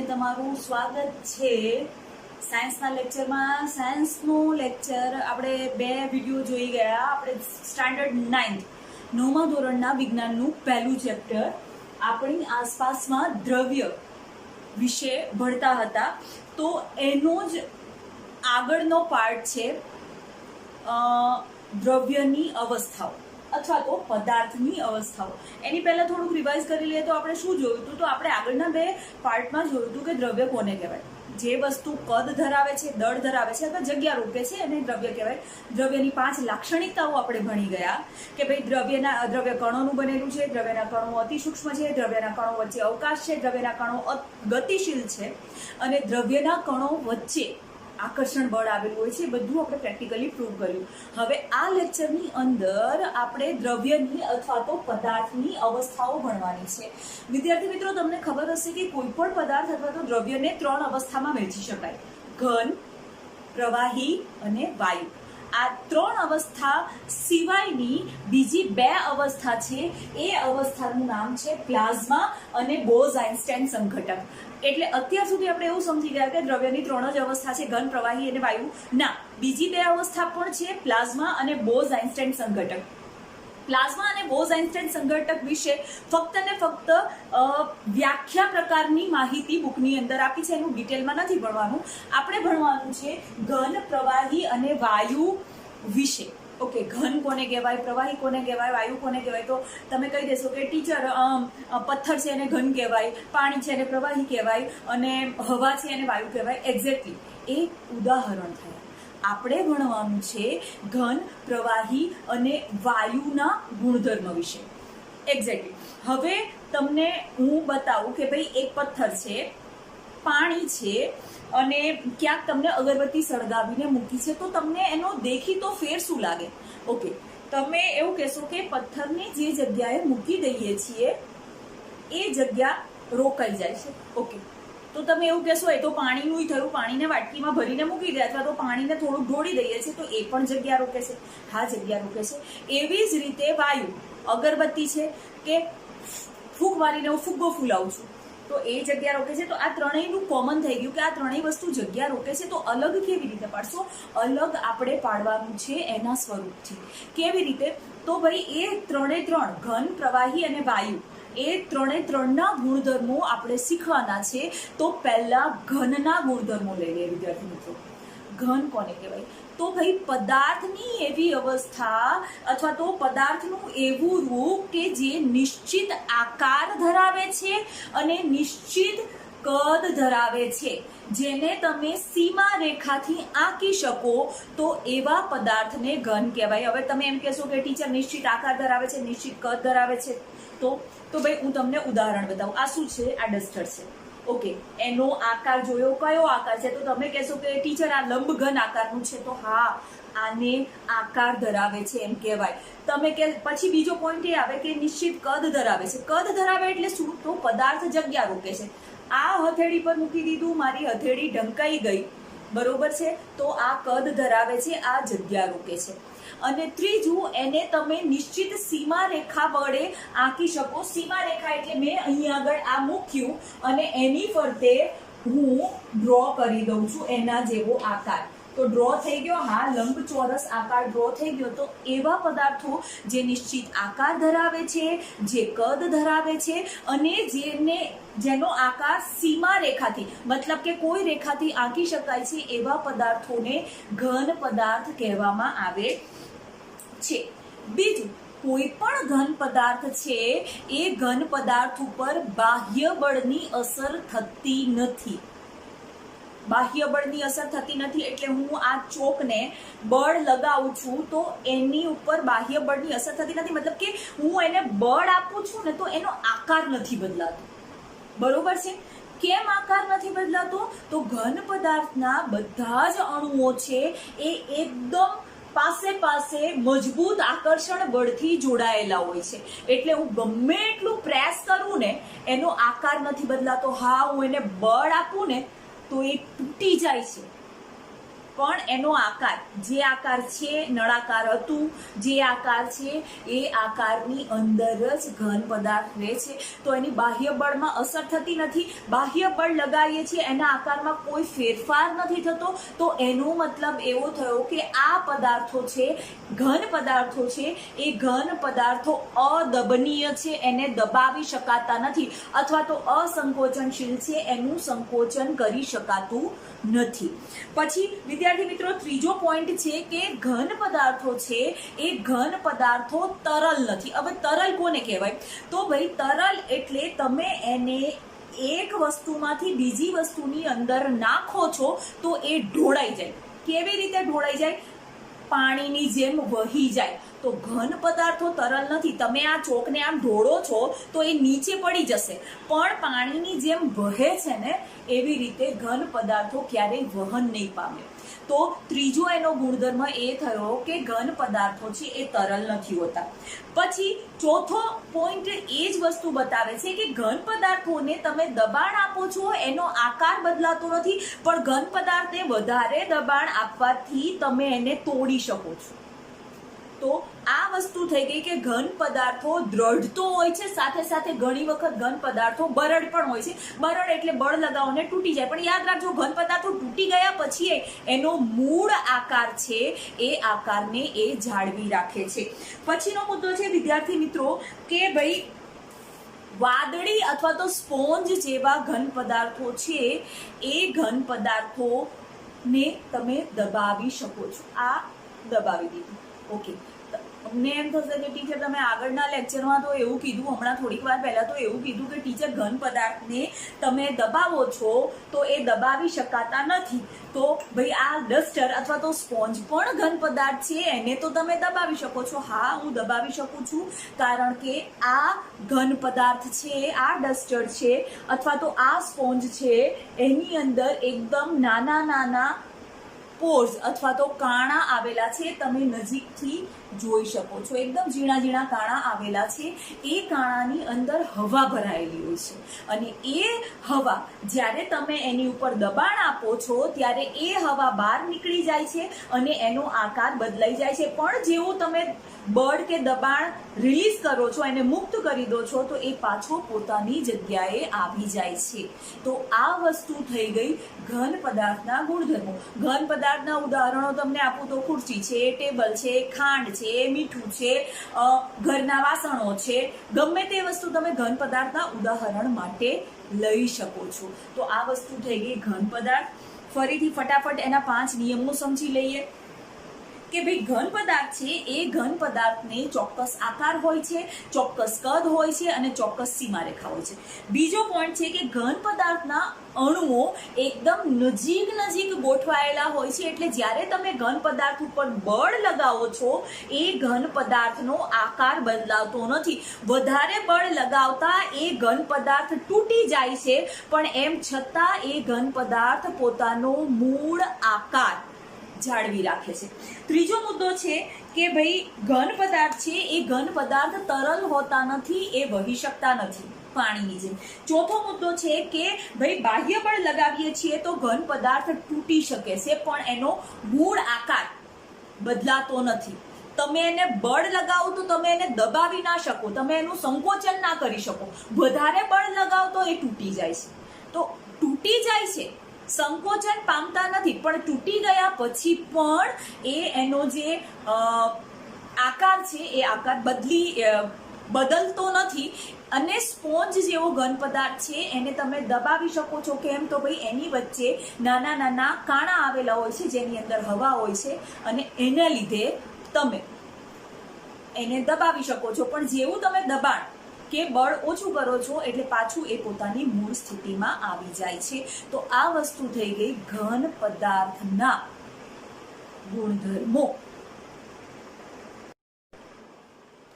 તમારું સ્વાગત છે સાયન્સના લેક્ચરમાં। સાયન્સનું લેક્ચર આપણે બે વિડીયો જોઈ ગયા। આપણે સ્ટાન્ડર્ડ 9મા ધોરણના વિજ્ઞાનનું પહેલું ચેપ્ટર આપણી આસપાસમાં દ્રવ્ય વિશે ભણતા હતા। તો એનો જ આગળનો પાર્ટ છે દ્રવ્યની અવસ્થાઓ અથવા તો પદાર્થની અવસ્થાઓ। એની પહેલા થોડુંક રિવાઇઝ કરી લઈએ તો આપણે શું જોયું હતું? તો આપણે આગળના બે પાર્ટમાં જોયું હતું કે દ્રવ્ય કોને કહેવાય? જે વસ્તુ કદ ધરાવે છે, દળ ધરાવે છે અથવા જગ્યા રોકે છે એને દ્રવ્ય કહેવાય। દ્રવ્યની 5 લાક્ષણિકતાઓ આપણે ભણી ગયા કે ભાઈ દ્રવ્ય કણોનું બનેલું છે, દ્રવ્યના કણો અતિ સૂક્ષ્મ છે, દ્રવ્યના કણો વચ્ચે અવકાશ છે, દ્રવ્યના કણો ગતિશીલ છે અને દ્રવ્યના કણો વચ્ચે આકર્ષણ બળ આવેલું હોય છે। બધું આપણે પ્રેક્ટિકલી પ્રૂવ કર્યું। હવે આ લેક્ચરની અંદર આપણે દ્રવ્યની અથવા તો પદાર્થની અવસ્થાઓ ભણવાની છે। વિદ્યાર્થી મિત્રો, તમને ખબર હશે કે કોઈ પણ પદાર્થ અથવા તો દ્રવ્યને 3 અવસ્થામાં વહેંચી શકાય: ઘન, પ્રવાહી અને વાયુ। આ 3 અવસ્થા સિવાયની બીજી 2 અવસ્થા છે, એ અવસ્થાનું નામ છે પ્લાઝ્મા અને બોઝ-આઇન્સ્ટાઇન સંઘટક। એટલે અત્યાર સુધી આપણે એવું સમજી ગયા કે દ્રવ્યની 3 જ અવસ્થા છે, ઘન, પ્રવાહી અને વાયુ। ના, બીજી 2 અવસ્થા પણ છે, પ્લાઝ્મા અને બોઝ-આઇન્સ્ટાઇન સંઘટક। પ્લાઝ્મા અને બોઝ-આઇન્સ્ટાઇન સંઘટક વિશે ફક્ત ને ફક્ત વ્યાખ્યા પ્રકારની માહિતી બુકની અંદર આપી છે, એનું ડિટેલમાં નથી ભણવાનું। આપણે ભણવાનું છે ઘન, પ્રવાહી અને વાયુ વિશે। ઓકે, ઘન કોને કહેવાય, પ્રવાહી કોને કહેવાય, વાયુ કોને કહેવાય? તો તમે કહી દેશો કે ટીચર પથ્થર છે એને ઘન કહેવાય, પાણી છે એને પ્રવાહી કહેવાય અને હવા છે એને વાયુ કહેવાય। એક્ઝેક્ટલી એ ઉદાહરણ થયા। આપણે ભણવાનું છે ઘન, પ્રવાહી અને વાયુના ગુણધર્મ વિશે। એક્ઝેક્ટલી હવે તમને હું બતાવું કે ભાઈ એક પથ્થર છે, પાણી છે અને ક્યાંક તમને અગરબત્તી સળગાવીને મૂકી છે, તો તમને એનો દેખીતો ફેર શું લાગે? ઓકે, તમે એવું કહેશો કે પથ્થરને જે જગ્યાએ મૂકી દઈએ છીએ એ જગ્યા રોકાઈ જાય છે। ઓકે, તો તમે એવું કહેશો એ તો પાણીનું થયું, પાણીને વાટકીમાં ભરીને મૂકી દે અથવા તો પાણીને થોડુંક ઢોળી દઈએ છીએ તો એ પણ જગ્યા રોકે છે। હા, જગ્યા રોકે છે। એવી જ રીતે વાયુ, અગરબત્તી છે કે ફૂગ મારીને હું ફુગ્ગો ફૂલાવું છું તો એ જગ્યા રોકે છે। તો આ ત્રણેયનું કોમન થઈ ગયું કે આ ત્રણેય વસ્તુ જગ્યા રોકે છે। તો અલગ કેવી રીતે પાડશો? અલગ આપણે પાડવાનું છે એના સ્વરૂપથી। કેવી રીતે? તો ભાઈ એ 3 ઘન, પ્રવાહી અને વાયુ એ 3ના ગુણધર્મો આપણે શીખવાના છે। તો પહેલા ઘનના ગુણધર્મો લઈ લઈએ વિદ્યાર્થી મિત્રો। ઘન કોને કહેવાય? તો ભાઈ પદાર્થની એવી અવસ્થા અથવા તો પદાર્થનું એવું રૂપ કે જે નિશ્ચિત આકાર ધરાવે છે અને નિશ્ચિત કદ ધરાવે છે, જેને તમે સીમા રેખાથી આંકી શકો, તો એવા પદાર્થને ઘન કહેવાય। હવે તમે એમ કહેશો કે ટીચર નિશ્ચિત આકાર ધરાવે છે, નિશ્ચિત કદ ધરાવે છે, તો ભાઈ હું તમને ઉદાહરણ બતાવું। આ શું છે? આ ડસ્ટર છે। ઓકે, એનો આકાર જોયો, કયો આકાર છે? તો તમે કહેશો કે ટીચર આ લંબઘન આકારનું છે, તો હા, આને આકાર ધરાવે છે એમ કહેવાય। તમે કે પછી બીજો પોઈન્ટ એ આવે કે નિશ્ચિત કદ ધરાવે છે। કદ ધરાવે એટલે શું? તો પદાર્થ જગ્યા રોકે છે। આ હથેળી પર મૂકી દીધું, મારી હથેળી ઢંકાઈ ગઈ, બરોબર છે, તો આ કદ ધરાવે છે, આ જગ્યા રોકે છે। અને ત્રીજું, એને તમે નિશ્ચિત સીમા રેખા વડે આંકી શકો। સીમા રેખા એટલે મેં અહીં આગળ આ મૂક્યું અને એની ફરતે હું ડ્રો કરી દઉં છું એના જેવો આકાર, તો ડ્રો થઈ ગયો। હા, લંબચોરસ આકાર ડ્રો થઈ ગયો। તો એવા પદાર્થો જે નિશ્ચિત આકાર ધરાવે છે, જે કદ ધરાવે છે અને જેનો આકાર સીમા રેખાથી મતલબ કે કોઈ રેખાથી આંકી શકાય છે, એવા પદાર્થોને ઘન પદાર્થ કહેવામાં આવે છે। બીજું, કોઈ પણ ઘન પદાર્થ છે એ ઘન પદાર્થ ઉપર બાહ્ય બળની અસર થતી નથી। બાહ્ય બળની અસર થતી નથી એટલે હું આ ચોકને બળ લગાવું છું તો એની ઉપર બાહ્ય બળની અસર થતી નથી, મતલબ કે હું એને બળ આપું છું ને તો એનો આકાર નથી બદલાતો, બરોબર છે? કેમ આકાર નથી બદલાતો? તો ઘન પદાર્થના બધા જ અણુઓ છે એ એકદમ પાસે મજબૂત આકર્ષણ બળથી જોડાયેલા હોય છે, એટલે હું ગમે એટલું પ્રેસ કરું ને એનો આકાર નથી બદલાતો। હા, હું એને બળ આપું ને તો એ તૂટી જાય છે, પણ એનો આકાર, જે આકાર છે નળાકાર હતું, જે આકાર છે એ આકારની અંદર જ ઘન પદાર્થ રહે છે. તો એની બાહ્ય બળમાં અસર થતી નથી. બાહ્ય બળ લગાવીએ છીએ, એના આકારમાં કોઈ ફેરફાર નથી થતો. તો એનો મતલબ એવો થયો કે આ પદાર્થો છે, ઘન પદાર્થો છે, એ ઘન પદાર્થો અદબનીય છે, એને દબાવી શકાતા નથી, અથવા તો અસંકોચનશીલ છે, એનું સંકોચન કરી શકાતું નથી. પછી વિદ્યાર્થી મિત્રો ત્રીજો પોઈન્ટ છે કે ઘન પદાર્થો છે એ ઘન પદાર્થો તરલ નથી. હવે તરલ કોને કહેવાય? તો ભાઈ તરલ એટલે તમે એને એક વસ્તુમાંથી બીજી વસ્તુની અંદર નાખો છો તો એ ઢોળાઈ જાય. કેવી રીતે ઢોળાઈ જાય? પાણીની જેમ વહી જાય. તો ઘન પદાર્થો તરલ નથી. તમે આ ચોકને આમ ઢોળો છો તો એ નીચે પડી જશે, પણ પાણીની જેમ વહે છે ને એવી રીતે ઘન પદાર્થો ક્યારેય વહન નહીં પામે. તો ત્રીજો એનો ગુણધર્મ એ થયો કે ઘન પદાર્થો છે એ તરલ નથી હોતા. પછી ચોથો પોઈન્ટ એ જ વસ્તુ બતાવે છે કે ઘન પદાર્થોને તમે દબાણ આપો છો, એનો આકાર બદલાતો નથી, પણ ઘન પદાર્થને વધારે દબાણ આપવાથી તમે એને તોડી શકો છો. તો આ વસ્તુ થઈ ગઈ કે ઘન પદાર્થો દ્રઢ તો હોય છે, સાથે સાથે ઘણી વખત ઘન પદાર્થો બરડ પણ હોય છે. બરડ એટલે બળ લગાવોને તૂટી જાય, પણ યાદ રાખજો ઘન પદાર્થો તૂટી ગયા પછી એનો મૂળ આકાર છે એ આકારને એ જાળવી રાખે છે. પછીનો મુદ્દો છે વિદ્યાર્થી મિત્રો કે ભાઈ વાદળી અથવા તો સ્પોન્જ જેવા ઘન પદાર્થો છે એ ઘન પદાર્થોને તમે દબાવી શકો છો. આ દબાવી દીધું. ઓકે, અમને એમ થશે કે ટીચર તમે આગળના લેક્ચરમાં તો એવું કીધું, હમણાં થોડીક વાર પહેલા તો એવું કીધું કે ટીચર ઘન પદાર્થને તમે દબાવો છો તો એ દબાવી શકાતા નથી. તો ભાઈ આ ડસ્ટર અથવા તો સ્પોન્જ પણ ઘન પદાર્થ છે, એને તો તમે દબાવી શકો છો. હા, હું દબાવી શકું છું, કારણ કે આ ઘન પદાર્થ છે, આ ડસ્ટર છે અથવા તો આ સ્પોન્જ છે, એની અંદર એકદમ નાના નાના પોર્સ અથવા તો કાણા આવેલા છે. તમે નજીકથી જોઈ શકો છો, એકદમ ઝીણા ઝીણા કાણા આવેલા છે. એ કાણાની અંદર હવા ભરાયેલી હોય છે, અને એ હવા જ્યારે તમે એની ઉપર દબાણ આપો છો ત્યારે એ હવા બહાર નીકળી જાય છે અને એનો આકાર બદલાઈ જાય છે. પણ જેવું તમે બળ કે દબાણ રિલીઝ કરો છો, એને મુક્ત કરી દો છો, તો એ પાછો પોતાની જગ્યાએ આવી જાય છે. તો આ વસ્તુ થઈ ગઈ ઘન પદાર્થના ગુણધર્મો. ઘન પદાર્થના ઉદાહરણો તમને આપું તો ખુરશી છે, ટેબલ છે, ખાંડ છે, મીઠું છે, ઘરના વાસણો છે, ગમે તે વસ્તુ તમે ઘન પદાર્થના ઉદાહરણ માટે લઈ શકો છો. તો આ વસ્તુ થઈ ગઈ ઘન પદાર્થ. ફરીથી ફટાફટ એના 5 નિયમો સમજી લઈએ કે ભાઈ ઘન પદાર્થ છે એ ઘન પદાર્થને ચોક્કસ આકાર હોય છે, ચોક્કસ કદ હોય છે અને ચોક્કસ સીમારેખા હોય છે. બીજો પોઈન્ટ છે કે ઘન પદાર્થના અણુઓ એકદમ નજીક ગોઠવાયેલા હોય છે, એટલે જ્યારે તમે ઘન પદાર્થ ઉપર બળ લગાવો છો એ ઘન પદાર્થનો આકાર બદલાતો નથી. વધારે બળ લગાવતા એ ઘન પદાર્થ તૂટી જાય છે, પણ એમ છતાં એ ઘન પદાર્થ પોતાનો મૂળ આકાર જાળવી રાખે છે. ત્રીજો મુદ્દો છે કે ભાઈ ઘન પદાર્થ છે એ ઘન પદાર્થ તરલ હોતા નથી, એ વહી શકતા નથી પાણીની જેમ. ચોથો મુદ્દો છે કે ભાઈ બાહ્ય બળ લગાવીએ છીએ તો ઘન પદાર્થ તૂટી શકે છે, પણ એનો મૂળ આકાર બદલાતો નથી. તમે એને બળ લગાવો તો તમે એને દબાવી ના શકો, તમે એનું સંકોચન ના કરી શકો. વધારે બળ લગાવો તો એ તૂટી જાય છે. તો તૂટી જાય છે, સંકોચન પામતા નથી, પણ તૂટી ગયા પછી પણ એનો જે આકાર છે એ આકાર બદલતો નથી. અને સ્પોન્જ જેવો ઘન પદાર્થ છે એને તમે દબાવી શકો છો. કેમ? તો ભાઈ એની વચ્ચે નાના નાના કાણા આવેલા હોય છે જેની અંદર હવા હોય છે, અને એના લીધે તમે એને દબાવી શકો છો. પણ જેવું તમે દબાણ કે બળ ઓછું કરો છો એટલે પાછું એ પોતાની મૂળ સ્થિતિમાં આવી જાય છે. તો આ વસ્તુ થઈ ગઈ ઘન પદાર્થના ગુણધર્મો.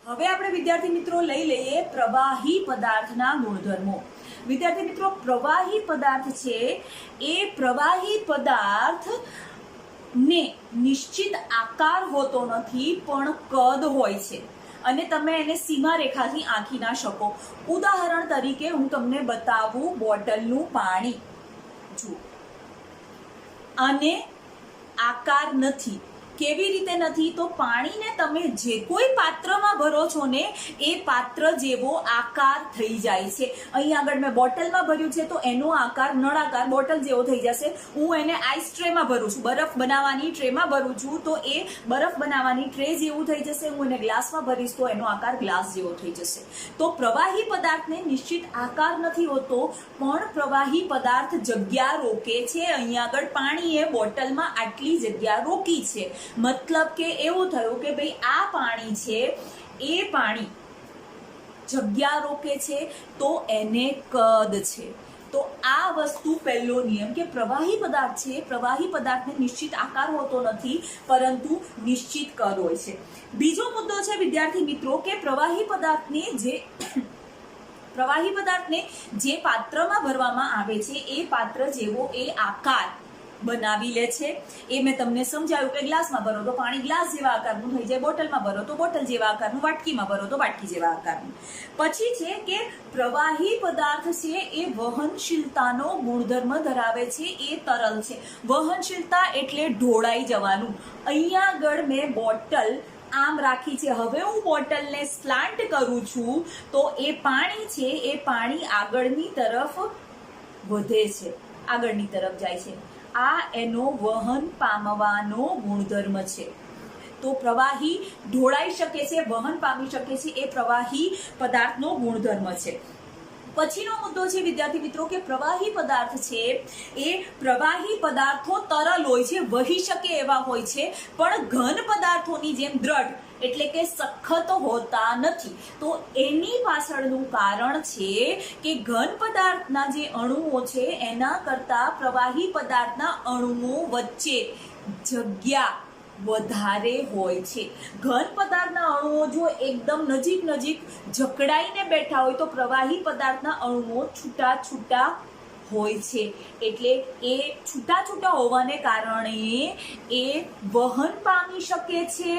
હવે આપણે વિદ્યાર્થી મિત્રો લઈ લઈએ પ્રવાહી પદાર્થના ગુણધર્મો. વિદ્યાર્થી મિત્રો પ્રવાહી પદાર્થ છે એ પ્રવાહી પદાર્થ ને નિશ્ચિત આકાર હોતો નથી, પણ કદ હોય છે, અને તમે એને સીમારેખાથી આંકી ના શકો. ઉદાહરણ તરીકે હું તમને બતાવું બોટલનું પાણી. જુઓ, અને આકાર નથી. કેવી રીતે નથી? તો પાણીને તમે જે કોઈ પાત્રમાં ભરો છો ને એ પાત્ર જેવો આકાર થઈ જાય છે. અહીં આગળ મેં બોટલમાં ભર્યું છે તો એનો આકાર નળાકાર બોટલ જેવો થઈ જશે. હું એને આઈસ ટ્રેમાં ભરું છું, બરફ બનાવવાની ટ્રેમાં ભરું છું તો એ બરફ બનાવવાની ટ્રે જેવું થઈ જશે. હું એને ગ્લાસમાં ભરીશ તો એનો આકાર ગ્લાસ જેવો થઈ જશે. તો પ્રવાહી પદાર્થને નિશ્ચિત આકાર નથી હોતો, પણ પ્રવાહી પદાર્થ જગ્યા રોકે છે. અહીં આગળ પાણીએ બોટલમાં આટલી જગ્યા રોકી છે. મતલબ કે એવું થયું કે ભાઈ આ પાણી છે એ પાણી જગ્યા રોકે છે તો એને કદ છે. તો આ વસ્તુ પહેલો નિયમ કે પ્રવાહી પદાર્થ છે, પ્રવાહી પદાર્થને નિશ્ચિત આકાર હોતો નથી પરંતુ નિશ્ચિત કદ હોય છે. બીજો મુદ્દો છે વિદ્યાર્થી મિત્રો કે પ્રવાહી પદાર્થને જે પાત્રમાં ભરવામાં આવે છે એ પાત્ર જેવો એ આકાર બનાવી લે છે. એ મેં તમને સમજાવ્યું કે ગ્લાસમાં ભરો તો પાણી ગ્લાસ જેવા આકારનું થઈ જાય, બોટલમાં ભરો તો બોટલ જેવા આકારનું, વાટકીમાં ભરો તો વાટકી જેવા આકારનું. પછી છે કે પ્રવાહી પદાર્થ છે એ વહનશીલતાનો ગુણધર્મ ધરાવે છે, એ તરલ છે. વહનશીલતા એટલે ઢોળાઈ જવાનું. અહીંયા આગળ મેં બોટલ આમ રાખી છે. હવે હું બોટલને સ્લાન્ટ કરું છું તો એ પાણી છે એ પાણી આગળની તરફ વધે છે, આગળની તરફ જાય છે. આ એનો વહન પામવાનો ગુણધર્મ છે. તો પ્રવાહી ઢોળાઈ શકે છે, વહન પામી શકે છે, એ પ્રવાહી પદાર્થનો ગુણધર્મ છે. પછીનો મુદ્દો છે વિદ્યાર્થી મિત્રો કે પ્રવાહી પદાર્થ છે એ પ્રવાહી પદાર્થો તરલ હોય છે, વહી શકે એવા હોય છે, પણ ઘન પદાર્થોની જેમ દ્રઢ એટલે કે સખત હોતા નથી. તો એની પાછળનું કારણ છે કે ઘન પદાર્થના જે અણુઓ છે એના કરતા પ્રવાહી પદાર્થના અણુઓ વચ્ચે જગ્યા વધારે હોય છે. ઘન પદાર્થના અણુઓ જો એકદમ નજીક જકડાઈને બેઠા હોય તો પ્રવાહી પદાર્થના અણુઓ છૂટા છૂટા હોય છે. એટલે એ છૂટા છૂટા હોવાને કારણે એ વહન પામી શકે છે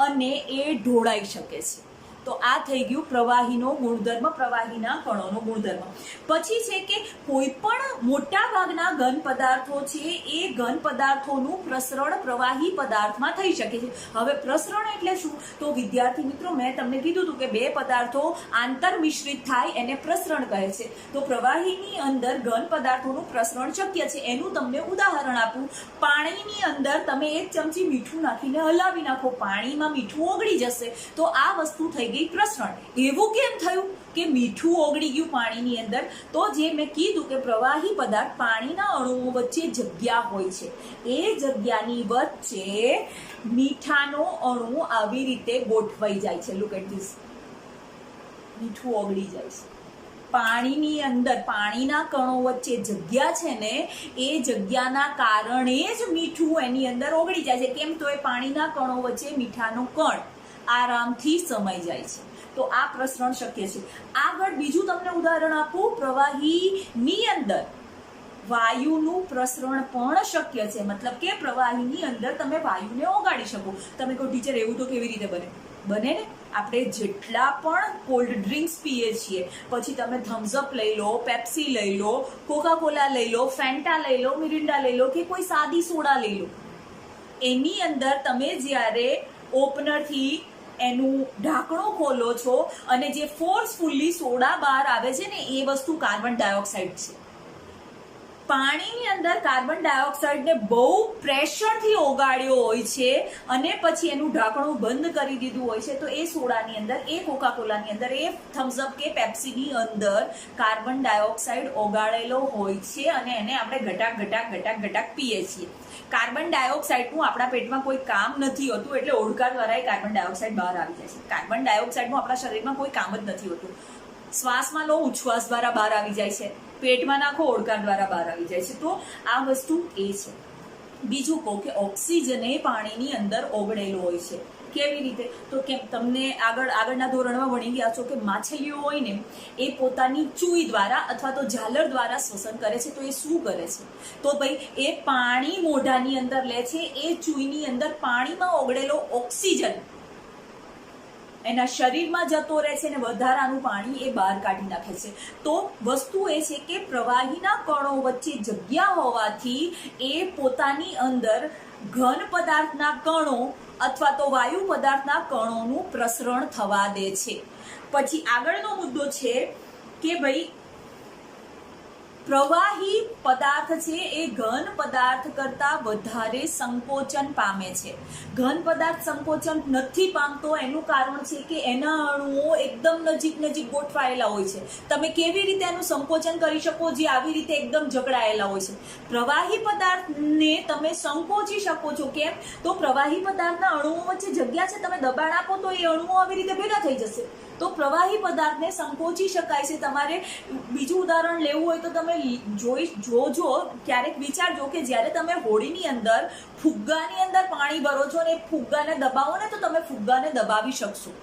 અને એ ઢોળાઈ શકે છે. તો આ થઈ ગયું પ્રવાહીનો ગુણધર્મ, પ્રવાહીના કણોનો ગુણધર્મ. પછી છે કે કોઈ પણ મોટા ભાગના ઘન પદાર્થો છે એ ઘન પદાર્થોનું પ્રસરણ પ્રવાહી પદાર્થમાં થઈ શકે છે. હવે પ્રસરણ એટલે શું? તો વિદ્યાર્થી મિત્રો મેં તમને કીધું હતું કે બે પદાર્થો આંતર મિશ્રિત થાય એને પ્રસરણ કહે છે. તો પ્રવાહીની અંદર ઘન પદાર્થોનું પ્રસરણ શક્ય છે. એનું તમને ઉદાહરણ આપું. પાણીની અંદર તમે 1 ચમચી મીઠું નાખીને હલાવી નાખો, પાણીમાં મીઠું ઓગળી જશે. તો આ વસ્તુ થઈ ગઈ પ્રસરણ. એવું કેમ થયું કે મીઠું ઓગળી ગયું પાણીની અંદર? તો જે મેં કીધું કે પ્રવાહી પદાર્થ પાણીના અણુઓ વચ્ચે જગ્યા હોય છે, એ જગ્યાની વચ્ચે મીઠાનો અણુ આવી રીતે ગોઠવાઈ જાય છે. Look at this. મીઠું ઓગળી જાય છે. પાણીની અંદર પાણીના કણો વચ્ચે જગ્યા છે ને એ જગ્યાના કારણે જ મીઠું એની અંદર ઓગળી જાય છે. કેમ? તો એ પાણીના કણો વચ્ચે મીઠાનો કણ આરામથી સમાઈ જાય છે. તો આ પ્રસરણ શક્ય છે. આગળ બીજું તમને ઉદાહરણ આપું. પ્રવાહીની અંદર વાયુનું પ્રસરણ પણ શક્ય છે. મતલબ કે પ્રવાહીની અંદર તમે વાયુને ઓગાળી શકો. તમે કહો ટીચર એવું તો કેવી રીતે બને? બને ને. આપણે જેટલા પણ કોલ્ડ ડ્રિંક્સ પીએ છીએ, પછી તમે થમ્સઅપ લઈ લો, પેપ્સી લઈ લો, કોકાકોલા લઈ લો, ફેન્ટા લઈ લો, મિરિન્ડા લઈ લો કે કોઈ સાદી સોડા લઈ લો, એની અંદર તમે જ્યારે ઓપનરથી એનું ઢાંકણું ખોલો છો અને જે ફોર્સફુલી સોડા બહાર આવે છે ને એ વસ્તુ કાર્બન ડાયોક્સાઇડ છે. પાણીની અંદર કાર્બન ડાયોક્સાઇડને બહુ પ્રેશરથી ઓગાળ્યો હોય છે અને પછી એનું ઢાંકણું બંધ કરી દીધું હોય છે. તો એ સોડાની અંદર, એ કોકાકોલાની અંદર, એ થમ્સઅપ કે પેપ્સીની અંદર કાર્બન ડાયોક્સાઇડ ઓગાળેલો હોય છે અને એને આપણે ઘટાક પીએ છીએ. કાર્બન ડાયોક્સાઇડનું આપણા પેટમાં કોઈ કામ નથી હોતું, એટલે ઓળકાર દ્વારા કાર્બન ડાયોક્સાઇડ બહાર આવી જાય છે. કાર્બન ડાયોક્સાઇડનું આપણા શરીરમાં કોઈ કામ જ નથી હોતું. શ્વાસમાં લો, ઉચ્છ્વાસ દ્વારા બહાર આવી જાય છે, પેટમાં નાખો, ઓળકાર દ્વારા બહાર આવી જાય છે. તો આ વસ્તુ એ છે. બીજું કહું કે ઓક્સિજન એ પાણીની અંદર ઓગળેલો હોય છે. કેવી રીતે? તો કેમ તમને આગળના ધોરણમાં ભણી ગયા છો કે માછલીઓ હોય ને એ પોતાની ચૂઈ દ્વારા અથવા તો ઝાલર દ્વારા શ્વસન કરે છે. તો એ શું કરે છે? તો ભાઈ એ પાણી મોઢાની અંદર લે છે. એ ચૂઈની અંદર પાણીમાં ઓગળેલો ઓક્સિજન એના શરીરમાં જતો રહે છે અને વધારાનું પાણી એ બહાર કાઢી નાખે છે. તો વસ્તુ એ છે કે પ્રવાહીના કણો વચ્ચે જગ્યા હોવાથી એ પોતાની અંદર ઘન પદાર્થના કણો અથવા તો વાયુ પદાર્થના કણોનું પ્રસરણ થવા દે છે. પછી આગળનો મુદ્દો છે કે ભાઈ પ્રવાહી પદાર્થ છે એ ઘન પદાર્થ કરતા વધારે સંકોચન પામે છે. ઘન પદાર્થ સંકોચન નથી પામતો એનું કારણ છે કે એના અણુઓ એકદમ નજીક ગોઠવાયેલા હોય છે. તમે કેવી રીતે એનું સંકોચન કરી શકો જે આવી રીતે એકદમ જકડાયેલા હોય છે. પ્રવાહી પદાર્થને તમે સંકોચી શકો છો. કેમ? તો પ્રવાહી પદાર્થના અણુઓ વચ્ચે જગ્યા છે, તમે દબાણ આપો તો એ અણુઓ આવી રીતે ભેગા થઈ જશે. તો પ્રવાહી પદાર્થને સંકોચી શકાય છે. તમારે બીજું ઉદાહરણ લેવું હોય તો તમે જોજો, ક્યારેક વિચારજો કે જ્યારે તમે હોડીની અંદર ફુગ્ગાની અંદર પાણી ભરો છો ને ફુગ્ગાને દબાવો ને તો તમે ફુગ્ગાને દબાવી શકશો.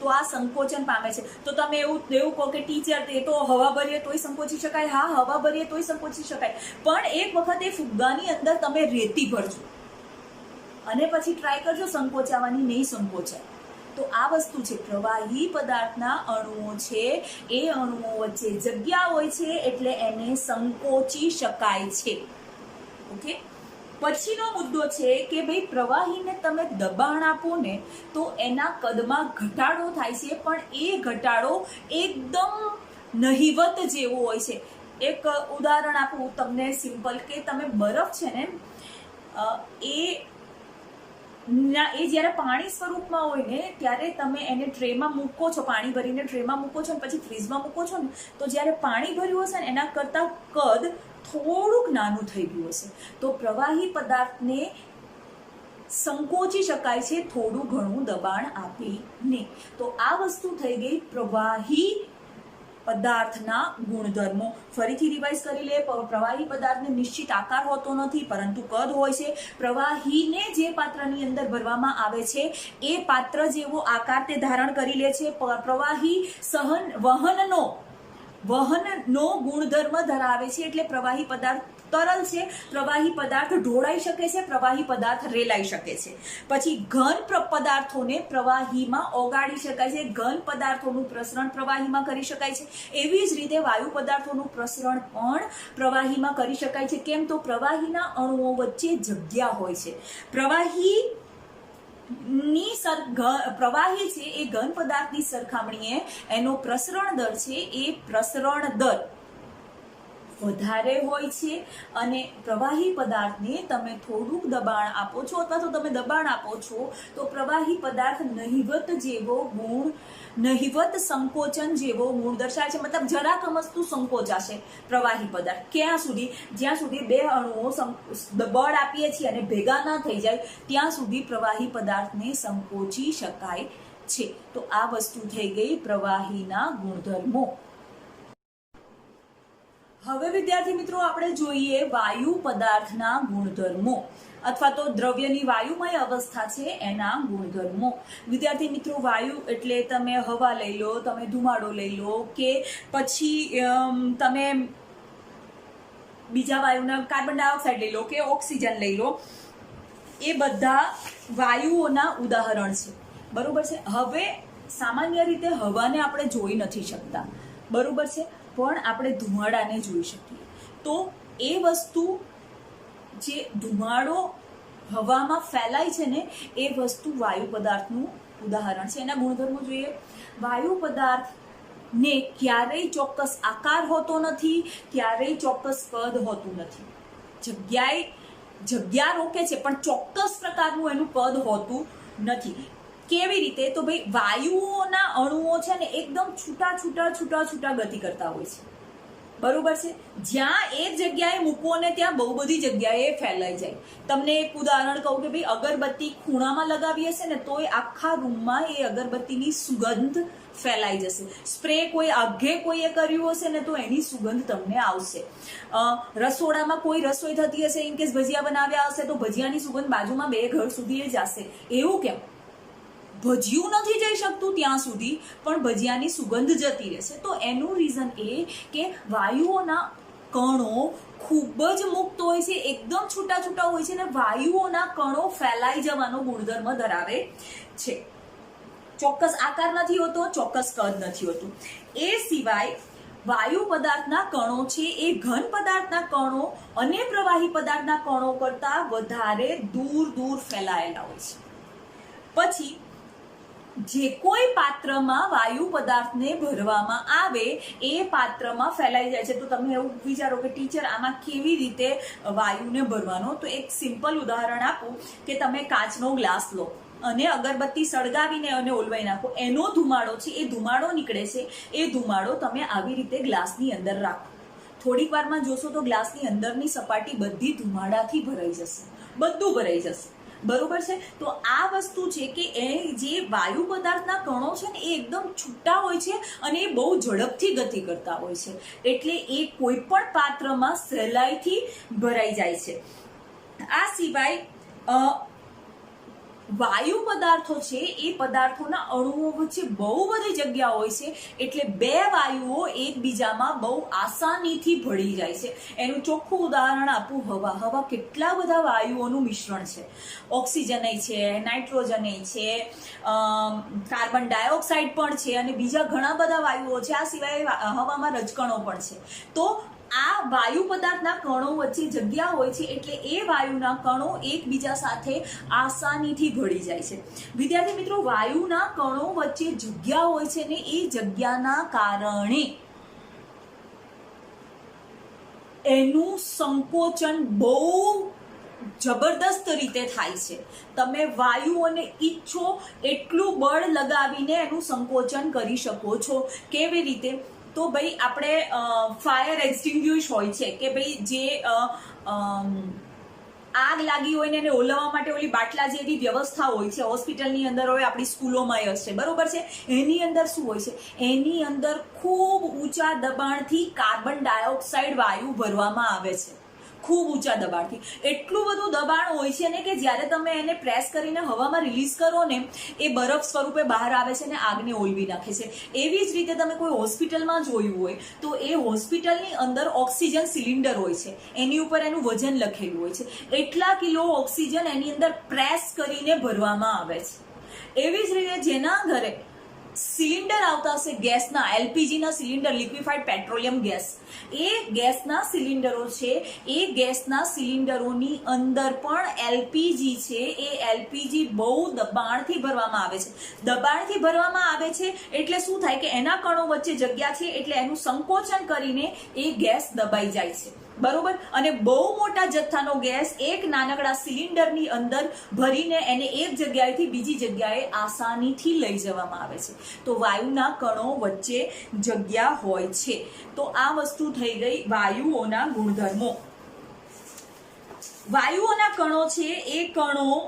તો આ સંકોચન પામે છે. તો તમે એવું કહો કે ટીચર એ તો હવા ભરીએ તોય સંકોચી શકાય. હા, હવા ભરીએ તોય સંકોચી શકાય, પણ એક વખત એ ફુગ્ગાની અંદર તમે રેતી ભરજો અને પછી ટ્રાય કરજો સંકોચાવાની, નહીં સંકોચાય. તો આ વસ્તુ છે, પ્રવાહી પદાર્થના અણુઓ છે એ અણુઓ વચ્ચે જગ્યા હોય છે એટલે એને સંકોચી શકાય છે. ઓકે, પછીનો મુદ્દો છે કે ભાઈ પ્રવાહીને તમે દબાણ આપો ને તો એના કદમાં ઘટાડો થાય છે, પણ એ ઘટાડો એકદમ નહિવત જેવો હોય છે. એક ઉદાહરણ આપું તમને સિમ્પલ, કે તમે બરફ છે ને એ જ્યારે પાણી સ્વરૂપમાં હોય ને ત્યારે તમે એને ટ્રેમાં મૂકો છો, પાણી ભરીને ટ્રેમાં મૂકો છો ને પછી ફ્રીઝમાં મૂકો છો ને તો જ્યારે પાણી ભર્યું હશે ને એના કરતાં કદ થોડુંક નાનું થઈ ગયું હશે. તો પ્રવાહી પદાર્થને સંકોચી શકાય છે થોડું ઘણું દબાણ આપીને. તો આ વસ્તુ થઈ ગઈ પ્રવાહી પદાર્થના ગુણધર્મો. ફરીથી રિવાઇઝ કરી લે. પ્રવાહી પદાર્થને નિશ્ચિત આકાર હોતો નથી પરંતુ કદ હોય છે. પ્રવાહીને જે પાત્રની અંદર ભરવામાં આવે છે એ પાત્ર જેવો આકાર તે ધારણ કરી લે છે. પ્રવાહી વહનનો ગુણધર્મ ધરાવે છે એટલે પ્રવાહી પદાર્થ તરલ છે, પ્રવાહી પદાર્થ ઢોળાઈ શકે છે, પ્રવાહી પદાર્થ રેલાઈ શકે છે. પછી ઘન પદાર્થોને પ્રવાહીમાં ઓગાળી શકાય છે, ઘન પદાર્થોનું પ્રસરણ પ્રવાહીમાં કરી શકાય છે. એવી જ રીતે વાયુ પદાર્થોનું પ્રસરણ પણ પ્રવાહીમાં કરી શકાય છે. કેમ? તો પ્રવાહીના અણુઓ વચ્ચે જગ્યા હોય છે. પ્રવાહી છે એ ઘન પદાર્થની સરખામણીએ એનો પ્રસરણ દર છે એ પ્રસરણ દર વધારે હોય છે અને પ્રવાહી પદાર્થને તમે થોડુંક દબાણ આપો છો અથવા તો તમે દબાણ આપો છો તો પ્રવાહી પદાર્થ નહિવત સંકોચન જેવો ગુણ દર્શાવે છે. મતલબ જરાક અમસ્તું સંકોચાશે પ્રવાહી પદાર્થ. ક્યાં સુધી? જ્યાં સુધી બે અણુઓ બળ આપીએ છીએ અને ભેગા ના થઈ જાય ત્યાં સુધી પ્રવાહી પદાર્થને સંકોચી શકાય છે. તો આ વસ્તુ થઈ ગઈ પ્રવાહીના ગુણધર્મો. હવે વિદ્યાર્થી મિત્રો આપણે જોઈએ વાયુ પદાર્થના ગુણધર્મો અથવા તો દ્રવ્યની વાયુમય અવસ્થા છે એના ગુણધર્મો. વિદ્યાર્થી મિત્રો વાયુ એટલે તમે હવા લઈ લો, તમે ધુમાડો લઈ લો કે પછી તમે બીજા વાયુના કાર્બન ડાયોક્સાઇડ લઈ લો કે ઓક્સિજન લઈ લો, એ બધા વાયુઓના ઉદાહરણ છે. બરોબર છે. હવે સામાન્ય રીતે હવાને આપણે જોઈ નથી શકતા, બરોબર છે, પણ આપણે ધુમાડાને જોઈ શકીએ. તો એ વસ્તુ જે ધુમાડો હવામાં ફેલાય છે ને એ વસ્તુ વાયુ પદાર્થનું ઉદાહરણ છે. એના ગુણધર્મો જોઈએ. વાયુ પદાર્થને ક્યારેય ચોક્કસ આકાર હોતો નથી, ક્યારેય ચોક્કસ કદ હોતું નથી. જગ્યા રોકે છે પણ ચોક્કસ પ્રકારનું એનું કદ હોતું નથી. કેવી રીતે? તો ભાઈ વાયુઓના અણુઓ છે ને એકદમ છૂટા ગતિ કરતા હોય છે. બરોબર છે. જ્યાં એક જગ્યાએ મૂકો ને ત્યાં બહુ બધી જગ્યાએ ફેલાઈ જાય. તમને એક ઉદાહરણ કહું કે ભાઈ અગરબત્તી ખૂણામાં લગાવી હશે ને તો એ આખા રૂમમાં એ અગરબત્તીની સુગંધ ફેલાઈ જશે. સ્પ્રે કોઈએ કર્યું હશે ને તો એની સુગંધ તમને આવશે. રસોડામાં કોઈ રસોઈ થતી હશે, ઇનકેસ ભજીયા બનાવ્યા હશે તો ભજીયાની સુગંધ બાજુમાં 2 ઘર સુધી જશે. એવું કેમ? ભજીયું નથી જઈ શકતું ત્યાં સુધી પણ ભજીયાની સુગંધ જતી રહેશે. તો એનું રીઝન એ કે વાયુઓના કણો ખૂબ જ મુક્ત હોય છે, એકદમ છૂટા હોય છે અને વાયુઓના કણો ફેલાઈ જવાનો ગુણધર્મ ધરાવે છે. ચોક્કસ આકાર નથી હોતો, ચોક્કસ કદ નથી હોતું. એ સિવાય વાયુ પદાર્થના કણો છે એ ઘન પદાર્થના કણો અને પ્રવાહી પદાર્થના કણો કરતા વધારે દૂર દૂર ફેલાયેલા હોય છે. પછી જે કોઈ પાત્રમાં વાયુ પદાર્થને ભરવામાં આવે એ પાત્રમાં ફેલાઈ જાય છે. તો તમે એવું વિચારો કે ટીચર આમાં કેવી રીતે વાયુને ભરવાનો? તો એક સિમ્પલ ઉદાહરણ આપું કે તમે કાચનો ગ્લાસ લો અને અગરબત્તી સળગાવીને અને ઓલવાઈ નાખો, એનો ધુમાડો છે એ ધુમાડો નીકળે છે, એ ધુમાડો તમે આવી રીતે ગ્લાસની અંદર રાખો. થોડીક વારમાં જોશો તો ગ્લાસની અંદરની સપાટી બધી ધુમાડાથી ભરાઈ જશે, બધું ભરાઈ જશે. બરોબર છે? તો આ વસ્તુ છે કે એ જે વાયુ પદાર્થના કણો છે ને એ એકદમ છૂટા હોય છે અને એ બહુ ઝડપથી ગતિ કરતા હોય છે, એટલે એ કોઈ પણ પાત્રમાં સહેલાઈથી ભરાઈ જાય છે. આ સિવાય વાયુ પદાર્થો છે એ પદાર્થોના અણુઓ વચ્ચે બહુ બધી જગ્યા હોય છે, એટલે બે વાયુઓ એકબીજામાં બહુ આસાનીથી ભળી જાય છે. એનું ચોખ્ખું ઉદાહરણ આપું, હવા. હવા કેટલા બધા વાયુઓનું મિશ્રણ છે. ઓક્સિજન છે, નાઇટ્રોજન છે, કાર્બન ડાયોક્સાઇડ પણ છે અને બીજા ઘણા બધા વાયુઓ છે. આ સિવાય હવામાં રજકણો પણ છે. તો આ વાયુ પદાર્થના કણો વચ્ચે જગ્યા હોય છે, એટલે એ વાયુના કણો એકબીજા સાથે આસાનીથી ભળી જાય છે. વિદ્યાર્થી મિત્રો, વાયુના કણો વચ્ચે જગ્યા હોય છે ને એ જગ્યાના કારણે એનું સંકોચન બહુ જબરદસ્ત રીતે થાય છે. તમે વાયુઓને ઈચ્છો એટલું બળ લગાવીને એનું સંકોચન કરી શકો છો. કેવી રીતે? તો ભાઈ આપણે ફાયર એક્સટિંગ્યુશ હોય છે કે ભાઈ જે આગ લાગી હોય ને એને ઓલવવા માટે ઓલી બાટલા જેવી વ્યવસ્થા હોય છે, હોસ્પિટલની અંદર હોય, આપણી સ્કૂલોમાં હશે, બરોબર છે? એની અંદર શું હોય છે? એની અંદર ખૂબ ઊંચા દબાણથી કાર્બન ડાયોક્સાઇડ વાયુ ભરવામાં આવે છે, ખૂબ ઊંચા દબાણથી. એટલું બધું દબાણ હોય છે ને કે જ્યારે તમે એને પ્રેસ કરીને હવામાં રિલીઝ કરો ને એ બરફ સ્વરૂપે બહાર આવે છે ને આગને ઓલવી નાખે છે. એવી જ રીતે તમે કોઈ હોસ્પિટલમાં જોયું હોય તો એ હોસ્પિટલની અંદર ઓક્સિજન સિલિન્ડર હોય છે, એની ઉપર એનું વજન લખેલું હોય છે, એટલા કિલો ઓક્સિજન એની અંદર પ્રેસ કરીને ભરવામાં આવે છે. એવી જ રીતે જેના ઘરે સિલિન્ડર આવતા હશે ગેસના, એલપીજીના સિલિન્ડર, લિક્વિફાઈડ પેટ્રોલિયમ ગેસ, એ ગેસના સિલિન્ડરો છે, એ ગેસના સિલિન્ડરોની અંદર પણ એલપીજી છે, એ એલપીજી બહુ દબાણથી ભરવામાં આવે છે. દબાણથી ભરવામાં આવે છે એટલે શું થાય કે એના કણો વચ્ચે જગ્યા છે એટલે એનું સંકોચન કરીને એ ગેસ દબાઈ જાય છે, બરોબર? અને બહુ મોટા જથ્થાનો ગેસ એક નાનકડા સિલિન્ડરની અંદર ભરીને એને એક જગ્યાએથી બીજી જગ્યાએ આસાનીથી લઈ જવામાં આવે છે. તો વાયુના કણો વચ્ચે જગ્યા હોય છે. તો આ વસ્તુ થઈ ગઈ વાયુઓના ગુણધર્મો. વાયુઓના કણો છે એ કણો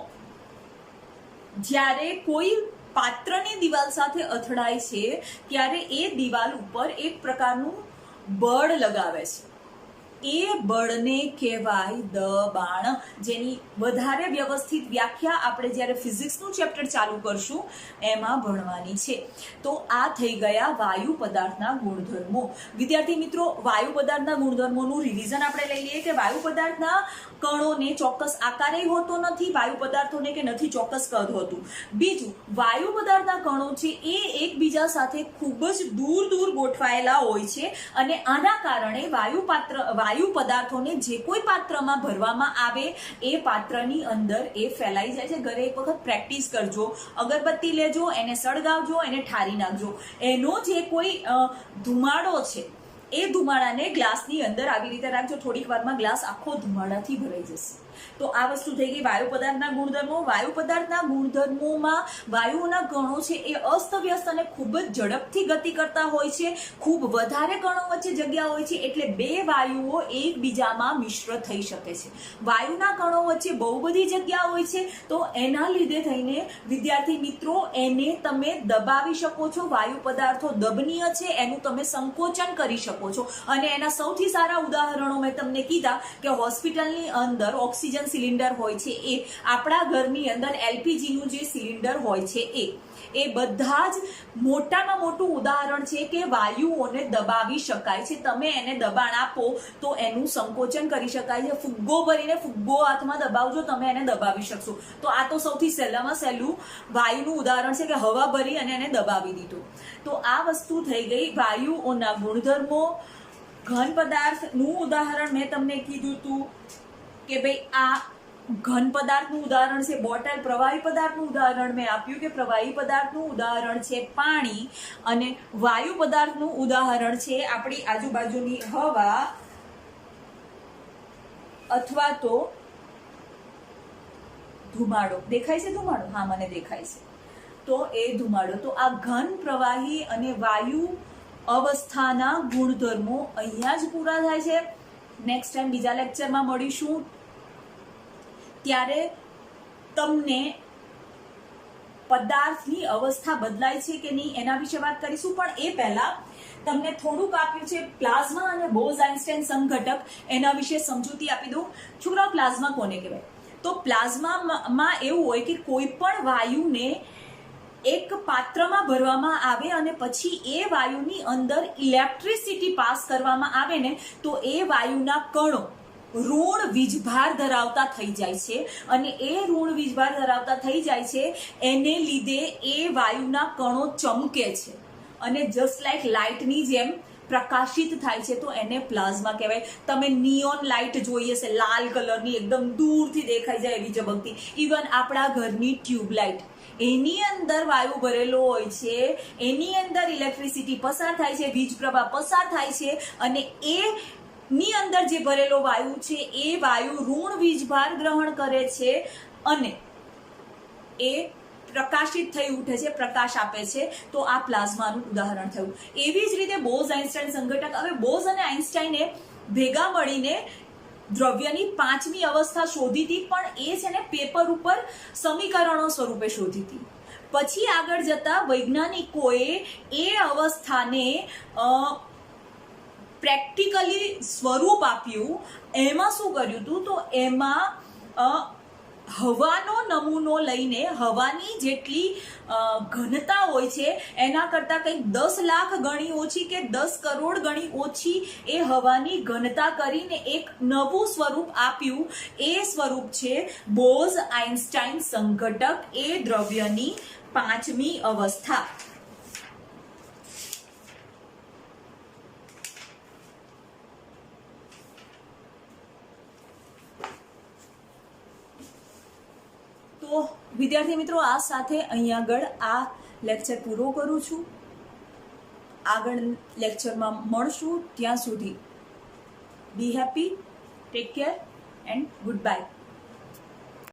જ્યારે કોઈ પાત્રની દિવાલ સાથે અથડાય છે ત્યારે એ દિવાલ ઉપર એક પ્રકારનું બળ લગાવે છે. એ બળને કહેવાય દબાણ, જેની વધારે વ્યવસ્થિત વ્યાખ્યા આપણે જ્યારે ફિઝિક્સનું ચેપ્ટર ચાલુ કરશું એમાં ભણવાની છે. તો આ થઈ ગયા વાયુ પદાર્થના ગુણધર્મો. વિદ્યાર્થી મિત્રો, વાયુ પદાર્થના ગુણધર્મોનું રિવિઝન આપણે લઈ લઈએ કે વાયુ પદાર્થના કણોને ચોક્કસ આકારે હોતો નથી, વાયુ પદાર્થોને કે નથી ચોક્કસ કદ હોતું. બીજું, વાયુ પદાર્થના કણો છે એ એકબીજા સાથે ખૂબ જ દૂર દૂર ગોઠવાયેલા હોય છે અને આના કારણે વાયુ પદાર્થોને જે કોઈ પાત્રમાં ભરવામાં આવે એ પાત્રની અંદર એ ફેલાઈ જાય છે. ઘરે એક વખત પ્રેક્ટિસ કરજો, અગરબત્તી લેજો, એને સળગાવજો, એને ઠારી નાખજો. એનો જે કોઈ ધુમાડો છે એ ધુમાડાને ગ્લાસની અંદર આવી રીતે રાખજો, થોડીક વારમાં ગ્લાસ આખો ધુમાડાથી ભરાઈ જશે. તો આ વસ્તુ થઈ ગઈ વાયુ પદાર્થના ગુણધર્મો. વાયુ પદાર્થના ગુણધર્મોમાં વાયુઓના કણો છે એ અસ્તવ્યસ્ત અને ખૂબ જ ઝડપથી ગતિ કરતા હોય છે. ખૂબ વધારે કણો વચ્ચે જગ્યા હોય છે એટલે બે વાયુઓ એકબીજામાં મિશ્ર થઈ શકે છે. વાયુના કણો વચ્ચે બહુ બધી જગ્યા હોય છે તો એના લીધે થઈને વિદ્યાર્થી મિત્રો એને તમે દબાવી શકો છો. વાયુ પદાર્થો દબનીય છે, એનું તમે સંકોચન કરી શકો શકો છો. અને એના સૌથી સારા ઉદાહરણો મેં તમને કીધા કે હોસ્પિટલની અંદર ઓક્સિજન સિલિન્ડર હોય છે, એ આપણા ઘરની અંદર એલપીજીનું જે સિલિન્ડર હોય છે, એ બધા જ મોટામાં મોટું ઉદાહરણ છે કે વાયુઓને દબાવી શકાય છે. તમે એને દબાણ આપો તો એનું સંકોચન કરી શકાય છે. ફુગ્ગો ભરીને ફુગ્ગો હાથમાં દબાવજો, તમે એને દબાવી શકશો. તો આ તો સૌથી સહેલામાં સહેલું વાયુનું ઉદાહરણ છે કે હવા ભરી અને એને દબાવી દીધું. તો આ વસ્તુ થઈ ગઈ વાયુઓના ગુણધર્મો. ઘન પદાર્થનું ઉદાહરણ મેં તમને કીધું હતું કે ભાઈ આ ઘન પદાર્થનું ઉદાહરણ છે બોટલ. પ્રવાહી પદાર્થનું ઉદાહરણ મેં આપ્યું કે પ્રવાહી પદાર્થનું ઉદાહરણ છે પાણી, અને વાયુ પદાર્થનું ઉદાહરણ છે આપણી આજુબાજુની હવા અથવા તો ધુમાડો. દેખાય છે ધુમાડો? હા, મને દેખાય છે. તો એ ધુમાડો. તો આ ઘન, પ્રવાહી અને વાયુ અવસ્થાના ગુણધર્મો અહીંયા જ પૂરા થાય છે. નેક્સ્ટ ટાઈમ બીજા લેક્ચરમાં મળીશું ત્યારે તમને પદાર્થની અવસ્થા બદલાય છે કે નહીં એના વિશે વાત કરીશું. પણ એ પહેલા તમને થોડુંક આપ્યું છે પ્લાઝમા અને બોઝ-આઇન્સ્ટાઇન સંઘટક, એના વિશે સમજૂતી આપી દઉં. છોકરાઓ, પ્લાઝમા કોને કહેવાય? તો પ્લાઝમામાં એવું હોય કે કોઈ પણ વાયુને એક પાત્રમાં ભરવામાં આવે અને પછી એ વાયુની અંદર ઇલેક્ટ્રિસિટી પાસ કરવામાં આવે ને, તો એ વાયુના કણો ઋણ વીજભાર ધરાવતા થઈ જાય છે. અને એ ઋણ વીજભાર ધરાવતા થઈ જાય છે એને લીધે એ વાયુના કણો ચમકે છે અને જસ્ટ લાઈક લાઇટની જેમ પ્રકાશિત થાય છે. તો એને પ્લાઝમા કહેવાય. તમે નિયોન લાઇટ જોઈ હશે, લાલ કલરની, એકદમ દૂરથી દેખાઈ જાય એવી ઝબકતી. ઇવન આપણા ઘરની ટ્યુબલાઇટ, એની અંદર વાયુ ભરેલો હોય છે, એની અંદર ઇલેક્ટ્રિસિટી પસાર થાય છે, વીજ પ્રવાહ પસાર થાય છે, અને એ ની અંદર જે ભરેલો વાયુ છે એ વાયુ ઋણ વીજભાર ગ્રહણ કરે છે અને એ પ્રકાશિત થઈ ઉઠે છે, પ્રકાશ આપે છે. તો આ પ્લાઝમાનું ઉદાહરણ થયું. એવી જ રીતે બોઝ-આઇન્સ્ટાઇન સંઘટક. હવે બોઝ અને આઇન્સ્ટાઈને ભેગા મળીને દ્રવ્યની 5મી અવસ્થા શોધી હતી, પણ એ છે ને પેપર ઉપર સમીકરણો સ્વરૂપે શોધી હતી. પછી આગળ જતા વૈજ્ઞાનિકોએ એ અવસ્થાને પ્રેક્ટિકલી સ્વરૂપ આપ્યું. એમાં શું કર્યું હતું? તો એમાં હવાનો નમૂનો લઈને હવાની જેટલી ઘનતા હોય છે એના કરતાં કંઈક 10 લાખ ગણી ઓછી કે 10 કરોડ ગણી ઓછી એ હવાની ઘનતા કરીને એક નવું સ્વરૂપ આપ્યું. એ સ્વરૂપ છે બોઝ-આઇન્સ્ટાઇન સંઘટક, એ દ્રવ્યની 5મી અવસ્થા. તો વિદ્યાર્થી મિત્રો, આ સાથે અહીંયા આગળ આ લેક્ચર પૂરો કરું છું. આગળ લેક્ચરમાં મળશું. ત્યાં સુધી બી happy, take care and good bye.